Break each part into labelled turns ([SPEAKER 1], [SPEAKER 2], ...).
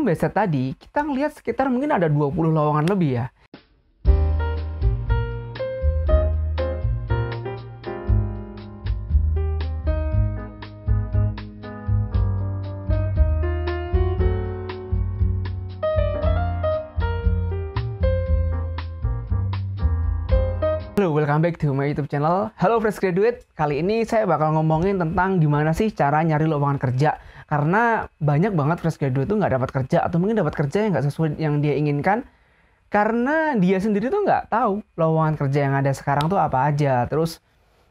[SPEAKER 1] website tadi, kita ngelihat sekitar mungkin ada 20 lowongan lebih ya. Halo, welcome back to my YouTube channel. Halo Fresh Graduate. Kali ini saya bakal ngomongin tentang gimana sih cara nyari lowongan kerja. Karena banyak banget Fresh Graduate tuh nggak dapat kerja, atau mungkin dapat kerja yang nggak sesuai yang dia inginkan. Karena dia sendiri tuh nggak tahu lowongan kerja yang ada sekarang tuh apa aja. Terus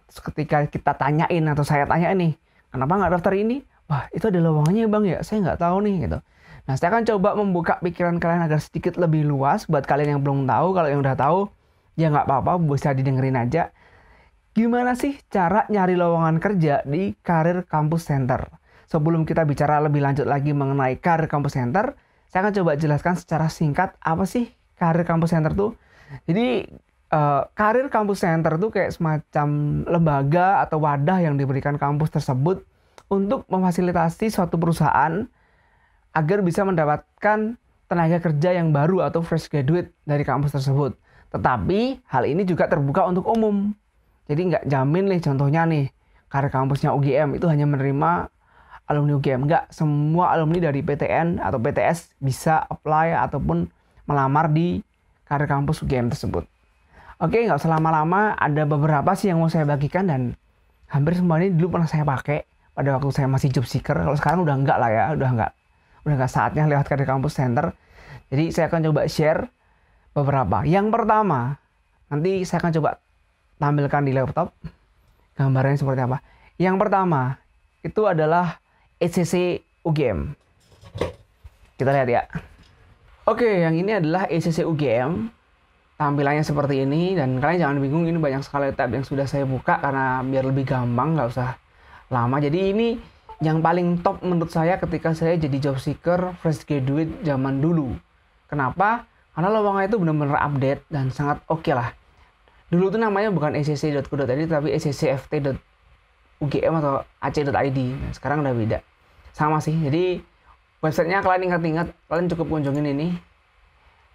[SPEAKER 1] ketika kita tanyain atau saya tanya nih, kenapa nggak daftar ini? Wah, itu ada lowongannya bang ya? Saya nggak tahu nih gitu. Nah, saya akan coba membuka pikiran kalian agar sedikit lebih luas buat kalian yang belum tahu. Kalau yang udah tahu, ya nggak apa-apa, bisa didengerin aja. Gimana sih cara nyari lowongan kerja di Career Campus Center? Sebelum kita bicara lebih lanjut lagi mengenai Career Campus Center, saya akan coba jelaskan secara singkat apa sih Career Campus Center tuh. Jadi, Career Campus Center tuh kayak semacam lembaga atau wadah yang diberikan kampus tersebut untuk memfasilitasi suatu perusahaan agar bisa mendapatkan tenaga kerja yang baru atau fresh graduate dari kampus tersebut. Tetapi hal ini juga terbuka untuk umum. Jadi nggak jamin nih, contohnya nih, Career Campusnya UGM itu hanya menerima alumni UGM. Nggak, semua alumni dari PTN atau PTS bisa apply ataupun melamar di Career Campus UGM tersebut. Oke, nggak usah lama-lama, ada beberapa sih yang mau saya bagikan dan hampir semua ini dulu pernah saya pakai pada waktu saya masih job seeker. Kalau sekarang udah nggak lah ya, udah nggak saatnya lewat Career Campus Center. Jadi saya akan coba share beberapa. Yang pertama, nanti saya akan coba tampilkan di laptop gambarnya seperti apa. Yang pertama, itu adalah ECC UGM. Kita lihat ya. Oke, yang ini adalah ECC UGM. Tampilannya seperti ini, dan kalian jangan bingung, ini banyak sekali tab yang sudah saya buka karena biar lebih gampang, nggak usah lama. Jadi ini yang paling top menurut saya ketika saya jadi job seeker fresh graduate zaman dulu. Kenapa? Karena lowongan itu benar-benar update dan sangat oke lah. Dulu tuh namanya bukan ecc.co.id tapi eccft.ugm atau ac.id. Nah, sekarang udah beda. Sama sih. Jadi websitenya kalian ingat-ingat, kalian cukup kunjungin ini.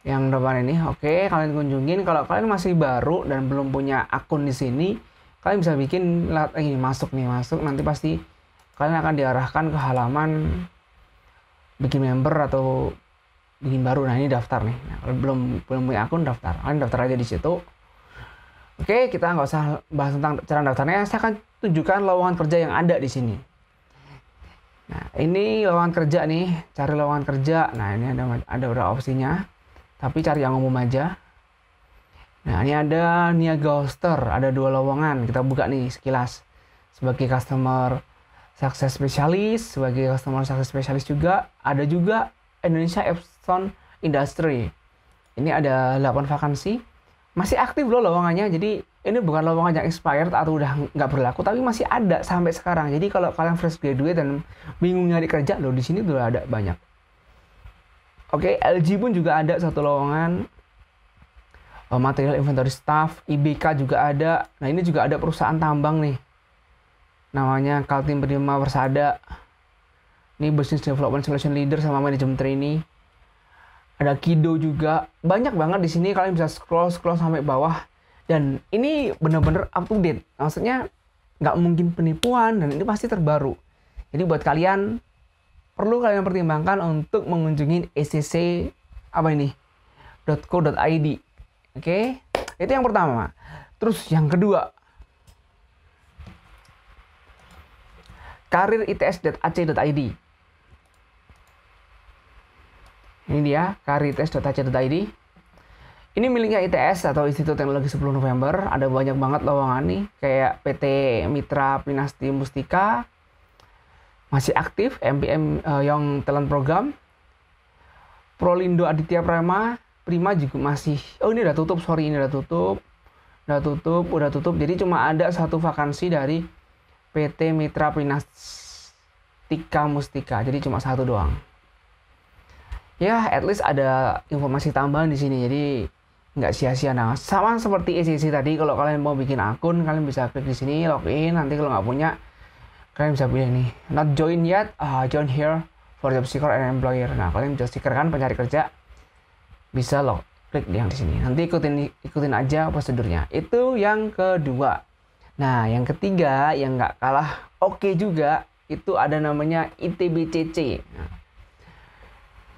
[SPEAKER 1] Yang depan ini. Oke, kalian kunjungin. Kalau kalian masih baru dan belum punya akun di sini, kalian bisa bikin ini, masuk. Nanti pasti kalian akan diarahkan ke halaman bikin member atau bikin baru. Nah, ini daftar nih. Nah, kalau belum punya akun, daftar. Kalian daftar aja di situ. Oke, kita nggak usah bahas tentang cara daftarnya. Saya akan tunjukkan lowongan kerja yang ada di sini. Nah, ini lowongan kerja nih. Cari lowongan kerja. Nah, ini ada beberapa opsinya. Tapi cari yang umum aja. Nah, ini ada Niaga Hoster. Ada 2 lowongan. Kita buka nih sekilas. Sebagai Customer Success Specialist. Sebagai Customer Success Specialist juga. Ada juga Indonesia Epson Industry. Ini ada 8 vakansi. Masih aktif loh lowongannya. Jadi ini bukan lowongan yang expired atau udah nggak berlaku, tapi masih ada sampai sekarang. Jadi kalau kalian fresh graduate dan bingung nyari kerja, loh di sini udah ada banyak. Oke, LG pun juga ada 1 lowongan. Material Inventory Staff, IBK juga ada. Nah, ini juga ada perusahaan tambang nih. Namanya Kaltim Prima Persada. Ini Business Development Solution Leader sama Management Trainee. Ada Kido juga. Banyak banget di sini, kalian bisa scroll sampai bawah. Dan ini benar-benar up to date. Maksudnya nggak mungkin penipuan dan ini pasti terbaru. Jadi buat kalian, perlu kalian pertimbangkan untuk mengunjungi ecc .co.id. Oke, itu yang pertama. Terus yang kedua, karirits.ac.id. Ini dia, karirits.ac.id. Ini miliknya ITS atau Institut Teknologi 10 November. Ada banyak banget lowongan nih, kayak PT Mitra Pinasti Mustika, masih aktif, MPM Young Talent Program, Prolindo Aditya Prima juga masih. Oh, ini udah tutup, sorry, ini udah tutup. Jadi cuma ada 1 vakansi dari PT Mitra Pinastika Mustika. Jadi cuma 1 doang. Ya, at least ada informasi tambahan di sini. Jadi nggak sia-sia. Nah, sama seperti ECC tadi, kalau kalian mau bikin akun, kalian bisa klik di sini, login. Nanti kalau nggak punya, kalian bisa pilih nih, not join yet, join here for job seeker and employer. Nah, kalian job seeker kan, pencari kerja, bisa loh klik yang di sini. Nanti ikutin aja prosedurnya. Itu yang kedua. Nah, yang ketiga yang nggak kalah oke juga, itu ada namanya ITBCC. Nah,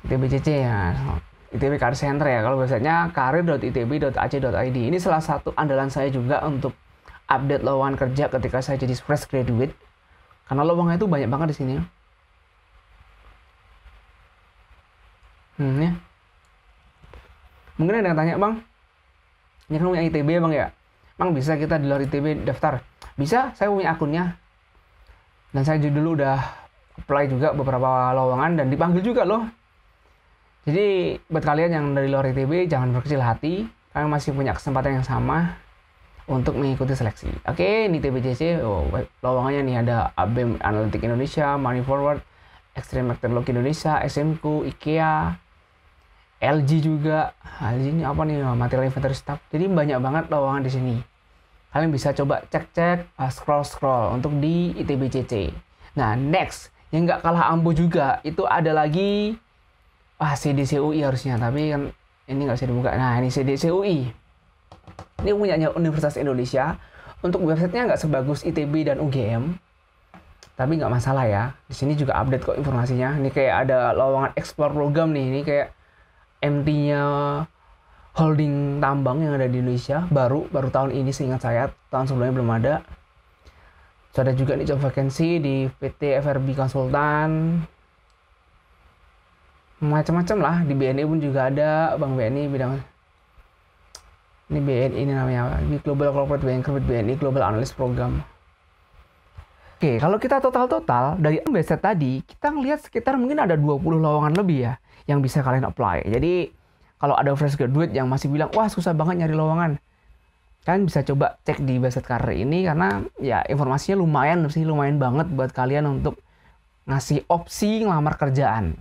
[SPEAKER 1] ITBCC ya, ITB Career Center ya. Kalau biasanya karir.itb.ac.id. Ini salah satu andalan saya juga untuk update lowongan kerja ketika saya jadi fresh graduate. Karena lowongan itu banyak banget di sini. Ya. Mungkin ada yang tanya, Bang, ini kan punya ITB ya Bang ya? Bang, bisa kita di luar ITB daftar? Bisa, saya punya akunnya. Dan saya dulu udah apply juga beberapa lowongan dan dipanggil juga loh. Jadi buat kalian yang dari luar ITB, jangan berkecil hati. Kalian masih punya kesempatan yang sama untuk mengikuti seleksi. Oke, ini ITBCC, lowongannya nih ada ABEM Analytics Indonesia, Money Forward, Extreme Technology Indonesia, SMQ, IKEA, LG juga. LG ini apa nih? Material Inventory Staff. Jadi banyak banget lowongan di sini. Kalian bisa coba cek-cek, scroll untuk di ITBCC. Nah, next yang nggak kalah ampuh juga itu ada lagi CDCUI harusnya, tapi kan ini nggak bisa dibuka. Nah, ini CDCUI. Ini punyanya Universitas Indonesia. Untuk websitenya nggak sebagus ITB dan UGM, tapi nggak masalah ya. Di sini juga update kok informasinya. Ini kayak ada lowongan explore program nih. Ini kayak MT-nya holding tambang yang ada di Indonesia, baru tahun ini seingat saya, tahun sebelumnya belum ada. So, ada juga nih job vacancy di PT FRB Konsultan, macam-macam lah. Di BNI pun juga ada, Bank BNI bidang ini BNI ini namanya, ini Global Corporate Banker with BNI Global Analyst Program. Oke, kalau kita total dari website tadi, kita ngelihat sekitar mungkin ada 20 lowongan lebih ya yang bisa kalian apply. Jadi kalau ada fresh graduate yang masih bilang, wah susah banget nyari lowongan, kalian bisa coba cek di website karir ini, karena ya informasinya lumayan banget buat kalian untuk ngasih opsi ngelamar kerjaan.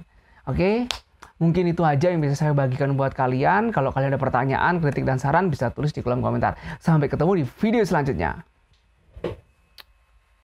[SPEAKER 1] Oke, mungkin itu aja yang bisa saya bagikan buat kalian. Kalau kalian ada pertanyaan, kritik dan saran, bisa tulis di kolom komentar. Sampai ketemu di video selanjutnya.